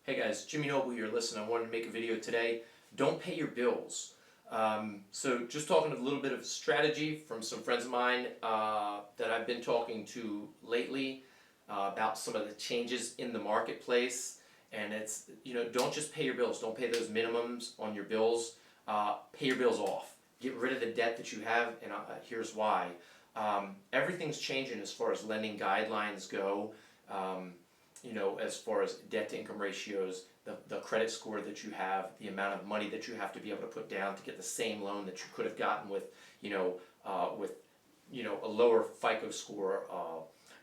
Hey guys, Jimmy Noble here. Listen, I wanted to make a video today. Don't pay your bills. So just talking a little bit of strategy from some friends of mine that I've been talking to lately about some of the changes in the marketplace. And it's, don't just pay your bills. Don't pay those minimums on your bills. Pay your bills off. Get rid of the debt that you have, and here's why. Everything's changing as far as lending guidelines go. As far as debt to income ratios, the credit score that you have, the amount of money that you have to be able to put down to get the same loan that you could have gotten with, a lower FICO score,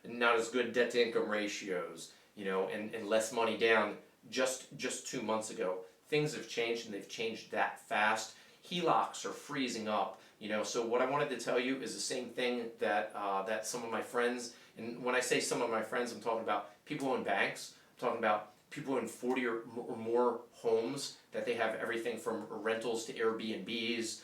not as good debt to income ratios, and less money down just 2 months ago. Things have changed, and they've changed that fast. HELOCs are freezing up. So what I wanted to tell you is the same thing that that some of my friends, and when I say some of my friends, I'm talking about people who own banks. I'm talking about people in 40 or more homes that they have everything from rentals to Airbnbs,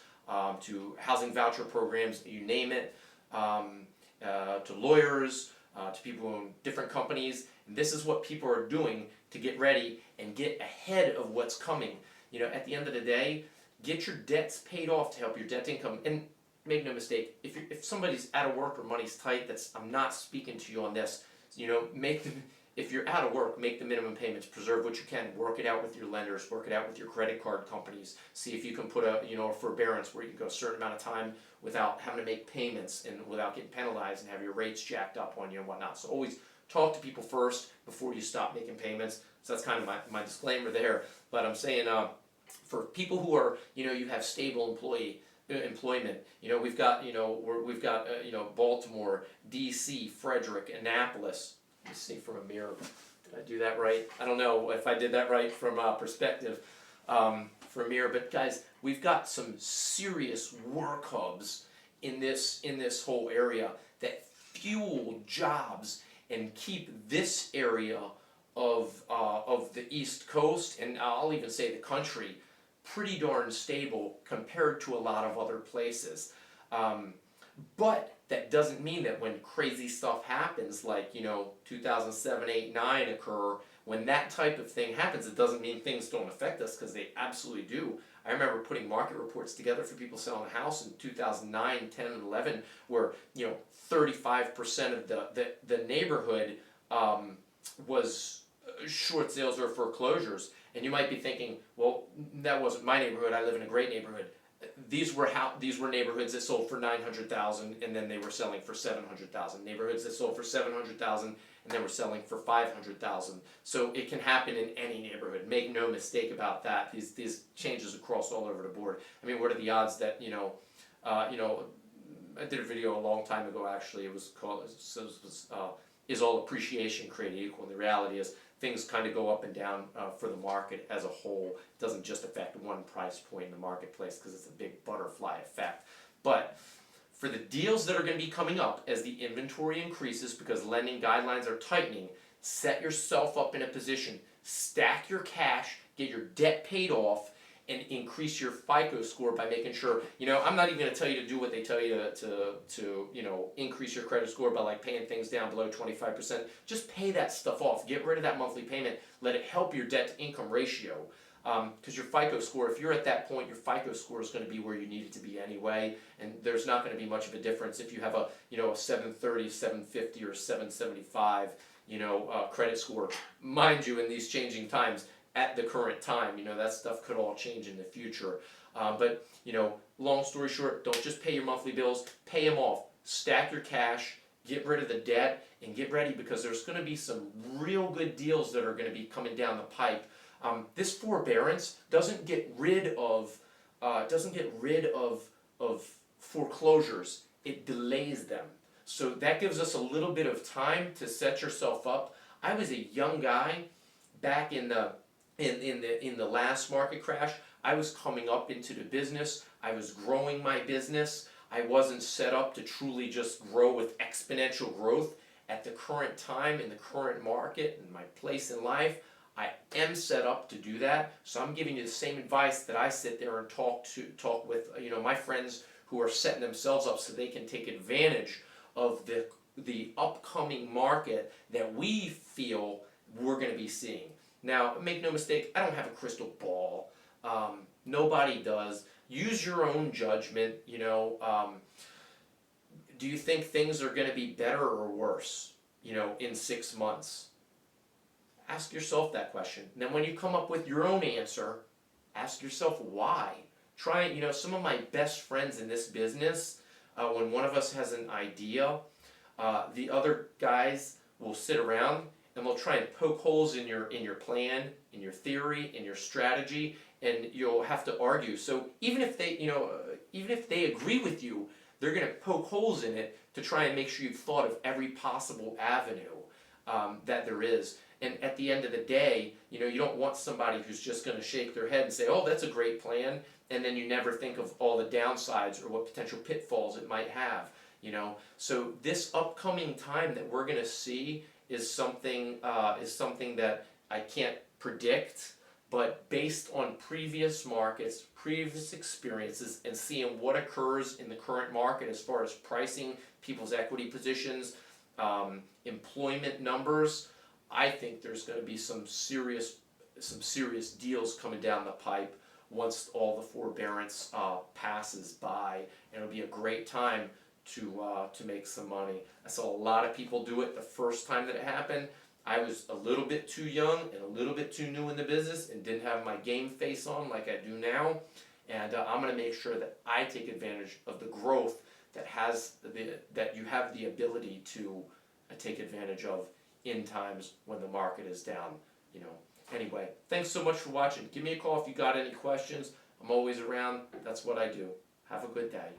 to housing voucher programs, you name it, to lawyers, to people who own different companies. And this is what people are doing to get ready and get ahead of what's coming. At the end of the day, get your debts paid off to help your debt to income. And make no mistake, if somebody's out of work or money's tight, I'm not speaking to you on this. If you're out of work, make the minimum payments, preserve what you can, work it out with your lenders, work it out with your credit card companies, see if you can put a forbearance where you can go a certain amount of time without having to make payments and without getting penalized and have your rates jacked up on you and whatnot. So always talk to people first before you stop making payments. So that's kind of my disclaimer there. But I'm saying for people who are, you have stable employment. We've got, Baltimore, D.C., Frederick, Annapolis. Let me see from a mirror. Did I do that right? I don't know if I did that right from perspective from a mirror. But guys, we've got some serious work hubs in this whole area that fuel jobs and keep this area of the East Coast, and I'll even say the country, pretty darn stable compared to a lot of other places. But that doesn't mean that when crazy stuff happens, like 2007, 8, 9 occur, when that type of thing happens, it doesn't mean things don't affect us, because they absolutely do. I remember putting market reports together for people selling a house in 2009, 10, and 11, where 35% of the neighborhood was short sales or foreclosures. And you might be thinking, well, that wasn't my neighborhood. I live in a great neighborhood. These were neighborhoods that sold for $900,000 and then they were selling for $700,000. Neighborhoods that sold for $700,000 and they were selling for $500,000. So it can happen in any neighborhood. Make no mistake about that. These changes across all over the board. I mean, what are the odds that I did a video a long time ago. Actually, it was called "Is All Appreciation Created Equal?" And the reality is, things kind of go up and down for the market as a whole. It doesn't just affect one price point in the marketplace, because it's a big butterfly effect. But for the deals that are going to be coming up as the inventory increases because lending guidelines are tightening, set yourself up in a position, stack your cash, get your debt paid off, and increase your FICO score by making sure, I'm not even going to tell you to do what they tell you to increase your credit score by like paying things down below 25%. Just pay that stuff off. Get rid of that monthly payment. Let it help your debt to income ratio. Because your FICO score, if you're at that point, your FICO score is going to be where you need it to be anyway, and there's not going to be much of a difference if you have a 730, 750, or 775 credit score. Mind you, in these changing times, at the current time, that stuff could all change in the future. But long story short, don't just pay your monthly bills, pay them off. Stack your cash, get rid of the debt, and get ready, because there's going to be some real good deals that are going to be coming down the pipe. This forbearance doesn't get rid of foreclosures. It delays them. So that gives us a little bit of time to set yourself up. I was a young guy back in the last market crash. I was coming up into the business. I was growing my business. I wasn't set up to truly just grow with exponential growth. At the current time, in the current market, in my place in life, I am set up to do that. So I'm giving you the same advice that I sit there and talk with my friends who are setting themselves up so they can take advantage of the upcoming market that we feel we're going to be seeing. Now, make no mistake, I don't have a crystal ball. Nobody does. Use your own judgment. Do you think things are going to be better or worse, in 6 months? Ask yourself that question. And then when you come up with your own answer, ask yourself why. Try, some of my best friends in this business, when one of us has an idea, the other guys will sit around and they'll try and poke holes in your plan, in your theory, in your strategy, and you'll have to argue. So even if they agree with you, they're going to poke holes in it to try and make sure you've thought of every possible avenue that there is. And at the end of the day, you don't want somebody who's just going to shake their head and say, "Oh, that's a great plan," and then you never think of all the downsides or what potential pitfalls it might have. So this upcoming time that we're going to see is something that I can't predict, but based on previous markets, previous experiences, and seeing what occurs in the current market as far as pricing, people's equity positions, employment numbers, I think there's going to be some serious deals coming down the pipe once all the forbearance passes by, and it'll be a great time to make some money. I saw a lot of people do it the first time that it happened. I was a little bit too young and a little bit too new in the business and didn't have my game face on like I do now. And I'm going to make sure that I take advantage of the growth that you have the ability to take advantage of in times when the market is down. Anyway, thanks so much for watching. Give me a call if you got any questions. I'm always around. That's what I do. Have a good day.